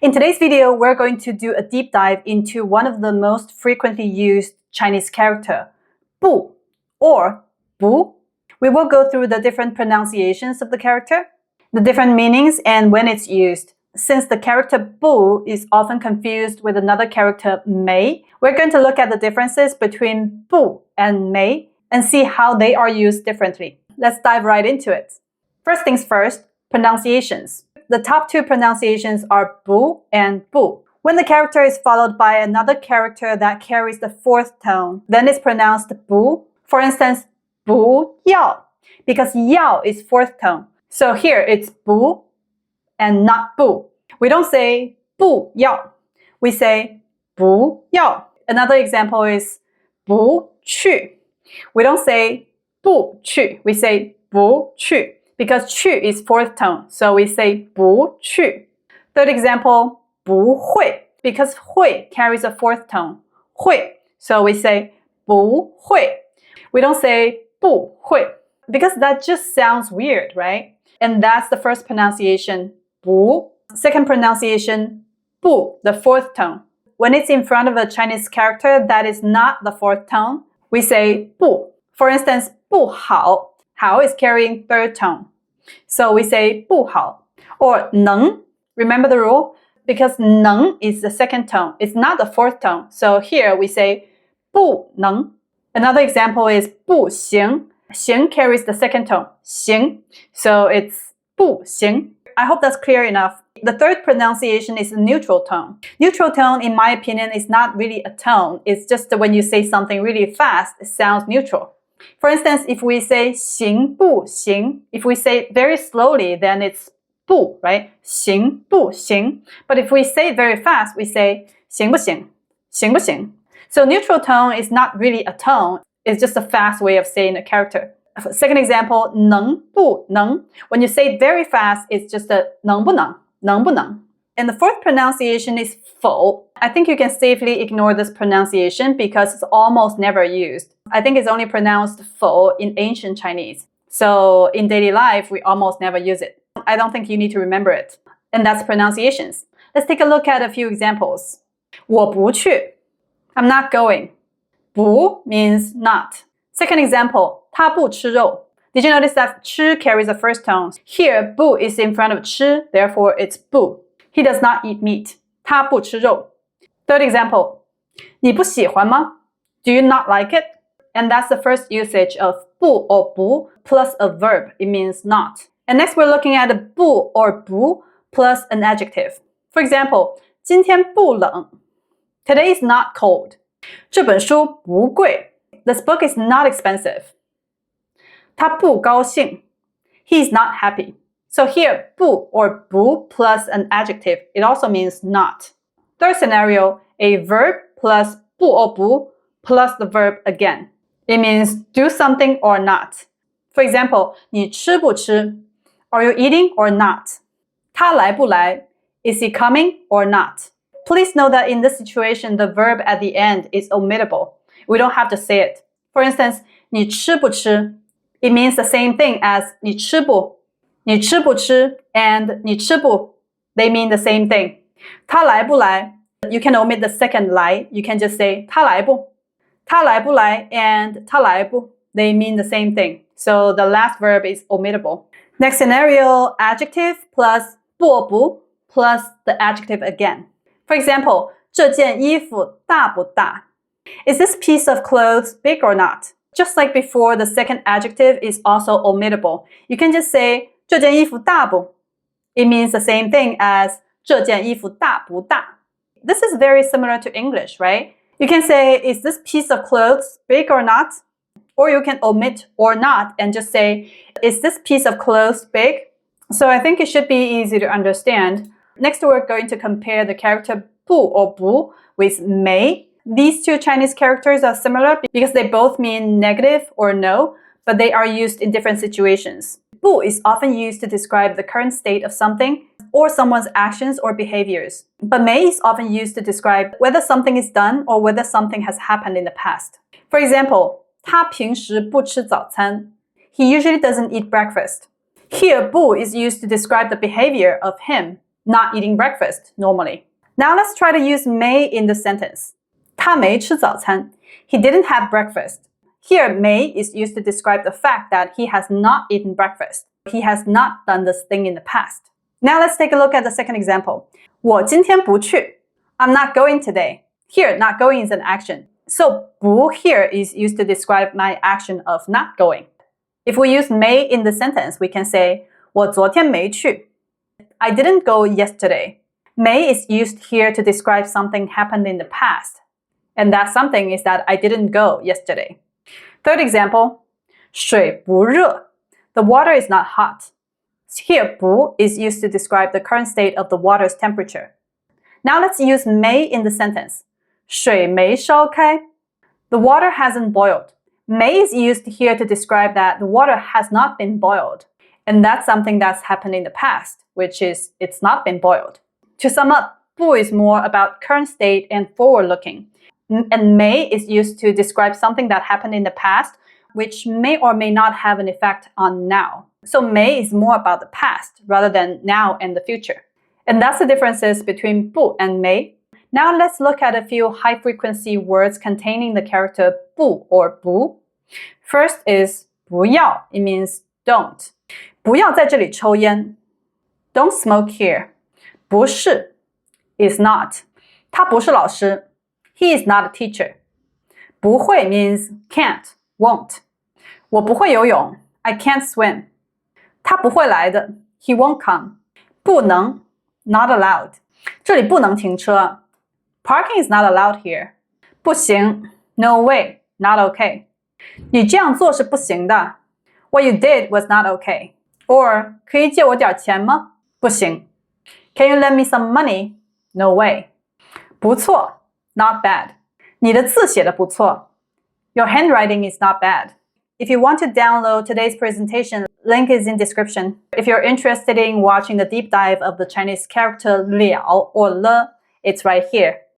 In today's video, we're going to do a deep dive into one of the most frequently used Chinese character, 不 or 不. We will go through the different pronunciations of the character, the different meanings, and when it's used. Since the character 不 is often confused with another character 没, we're going to look at the differences between 不 and 没 and see how they are used differently. Let's dive right into it. First things first, pronunciations. The top two pronunciations are 不 and 不. When the character is followed by another character that carries the fourth tone, then it's pronounced 不. For instance, 不要, because 要 is fourth tone. So here it's 不 and not 不. We don't say 不要. We say 不要. Another example is 不去. We don't say 不去. We say 不去. Because 去 is fourth tone, so we say 不去. Third example, 不会, because 会 carries a fourth tone, 会, so we say 不会. We don't say 不会, because that just sounds weird, right? And that's the first pronunciation, 不. Second pronunciation, 不, the fourth tone. When it's in front of a Chinese character that is not the fourth tone, we say 不. For instance, 不好. Hao is carrying third tone. So we say 不好. Or 能. Remember the rule? Because 能 is the second tone. It's not the fourth tone. So here we say 不能. Another example is 不行. 行 carries the second tone. 行. So it's 不行. I hope that's clear enough. The third pronunciation is a neutral tone. Neutral tone, in my opinion, is not really a tone. It's just that when you say something really fast, it sounds neutral. For instance, if we say 行不行, if we say it very slowly, then it's 不, right? 行不行. But if we say it very fast, we say 行不行, 行不行. So neutral tone is not really a tone. It's just a fast way of saying a character. Second example, 能不能. When you say it very fast, it's just a 能不能, 能不能. And the fourth pronunciation is 否. I think you can safely ignore this pronunciation because it's almost never used. I think it's only pronounced 否 in ancient Chinese. So in daily life, we almost never use it. I don't think you need to remember it. And that's pronunciations. Let's take a look at a few examples. 我不去. I'm not going. 不 means not. Second example, 他不吃肉. Did you notice that 吃 carries the first tone? Here, 不 is in front of 吃, therefore it's 不. He does not eat meat. 他不吃肉. Third example, 你不喜欢吗? Do you not like it? And that's the first usage of 不 or 不 plus a verb. It means not. And next we're looking at a 不 or 不 plus an adjective. For example, 今天不冷. Today is not cold. 这本书不贵. This book is not expensive. 他不高兴. He is not happy. So here, 不 or 不 plus an adjective, it also means not. Third scenario, a verb plus 不 or 不 plus the verb again. It means do something or not. For example, 你吃不吃? Are you eating or not? 他来不来? Is he coming or not? Please know that in this situation, the verb at the end is omittable. We don't have to say it. For instance, 你吃不吃? It means the same thing as 你吃不? 你吃不吃 and 你吃不, they mean the same thing. 他来不来? You can omit the second 来. You can just say 他来不? 他来不来 and 他来不, they mean the same thing. So the last verb is omittable. Next scenario, adjective plus 不 or 不 plus the adjective again. For example, 这件衣服大不大? Is this piece of clothes big or not? Just like before, the second adjective is also omittable. You can just say 这件衣服大不? It means the same thing as 这件衣服大不大? This is very similar to English, right? You can say, is this piece of clothes big or not? Or you can omit or not and just say, is this piece of clothes big? So I think it should be easy to understand. Next, we're going to compare the character 不 or 不 with 没. These two Chinese characters are similar because they both mean negative or no, but they are used in different situations. 不 is often used to describe the current state of something or someone's actions or behaviors. But 没 is often used to describe whether something is done or whether something has happened in the past. For example, 他平时不吃早餐. He usually doesn't eat breakfast. Here, 不 is used to describe the behavior of him. not eating breakfast normally. Now let's try to use may in the sentence. 他没吃早餐. He didn't have breakfast. Here, may is used to describe the fact that he has not eaten breakfast. He has not done this thing in the past. Now let's take a look at the second example. 我今天不去. I'm not going today. Here, not going is an action. So, 不 here is used to describe my action of not going. If we use may in the sentence, we can say 我昨天没去. I didn't go yesterday. May is used here to describe something happened in the past. And that something is that I didn't go yesterday. Third example, 水不热. The water is not hot. Here, 不 is used to describe the current state of the water's temperature. Now let's use may in the sentence. 水没烧开. The water hasn't boiled. May is used here to describe that the water has not been boiled. And that's something that's happened in the past, which is it's not been boiled. To sum up, 不 is more about current state and forward-looking. And may is used to describe something that happened in the past, which may or may not have an effect on now. So may is more about the past rather than now and the future. And that's the differences between 不 and may. Now let's look at a few high-frequency words containing the character 不 or 不. First is 不要. It means don't. 不要在这里抽烟. Don't smoke here. 不是 is not. 他不是老师. He is not a teacher. 不会 means can't, won't. 我不会游泳. I can't swim. 他不会来的. He won't come. 不能 not allowed. 这里不能停车. Parking is not allowed here. 不行 no way, not okay. 你这样做是不行的. What you did was not okay. Or 可以借我点钱吗? 不行. Can you lend me some money? No way. 不错 not bad. 你的字写得不错. Your handwriting is not bad. If you want to download today's presentation, link is in description. If you're interested in watching the deep dive of the Chinese character 了 or le, it's right here.